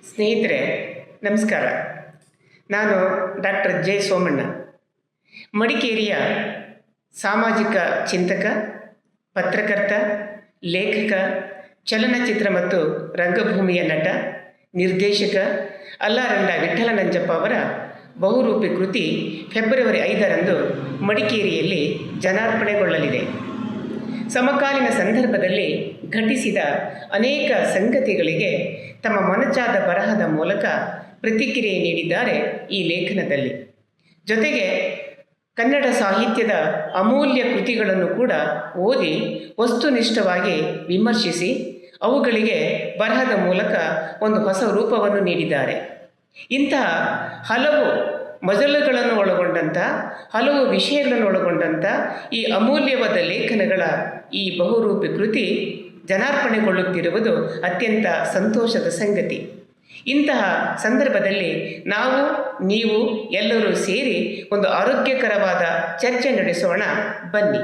ಸ್ನೇಹಿತರೆ ನಮಸ್ಕಾರ. ನಾನು ಡಾಕ್ಟರ್ ಜೆ ಸೋಮಣ್ಣ, ಮಡಿಕೇರಿಯ ಸಾಮಾಜಿಕ ಚಿಂತಕ, ಪತ್ರಕರ್ತ, ಲೇಖಕ, ಚಲನಚಿತ್ರ ಮತ್ತು ರಂಗಭೂಮಿಯ ನಟ, ನಿರ್ದೇಶಕ ಅಲ್ಲಾರಂಡ ವಿಠ್ಠಲ ನಂಜಪ್ಪ ಅವರ ಬಹುರೂಪಿ ಕೃತಿ ಫೆಬ್ರವರಿ 5ರಂದು ಮಡಿಕೇರಿಯಲ್ಲಿ ಜನಾರ್ಪಣೆಗೊಳ್ಳಲಿದೆ. ಸಮಕಾಲೀನ ಸಂದರ್ಭದಲ್ಲಿ ಘಟಿಸಿದ ಅನೇಕ ಸಂಗತಿಗಳಿಗೆ ತಮ್ಮ ಮೊನಚಾದ ಬರಹದ ಮೂಲಕ ಪ್ರತಿಕ್ರಿಯೆ ನೀಡಿದ್ದಾರೆ ಈ ಲೇಖನದಲ್ಲಿ. ಜೊತೆಗೆ ಕನ್ನಡ ಸಾಹಿತ್ಯದ ಅಮೂಲ್ಯ ಕೃತಿಗಳನ್ನು ಕೂಡ ಓದಿ ವಸ್ತುನಿಷ್ಠವಾಗಿ ವಿಮರ್ಶಿಸಿ ಅವುಗಳಿಗೆ ಬರಹದ ಮೂಲಕ ಒಂದು ಹೊಸ ರೂಪವನ್ನು ನೀಡಿದ್ದಾರೆ. ಇಂತಹ ಹಲವು ಮಜಲುಗಳನ್ನು ಒಳಗೊಂಡಂಥ, ಹಲವು ವಿಷಯಗಳನ್ನು ಒಳಗೊಂಡಂಥ ಈ ಅಮೂಲ್ಯವಾದ ಲೇಖನಗಳ ಈ ಬಹುರೂಪಿ ಕೃತಿ ಜನಾರ್ಪಣೆಗೊಳ್ಳುತ್ತಿರುವುದು ಅತ್ಯಂತ ಸಂತೋಷದ ಸಂಗತಿ. ಇಂತಹ ಸಂದರ್ಭದಲ್ಲಿ ನಾವು ನೀವು ಎಲ್ಲರೂ ಸೇರಿ ಒಂದು ಆರೋಗ್ಯಕರವಾದ ಚರ್ಚೆ ನಡೆಸೋಣ ಬನ್ನಿ.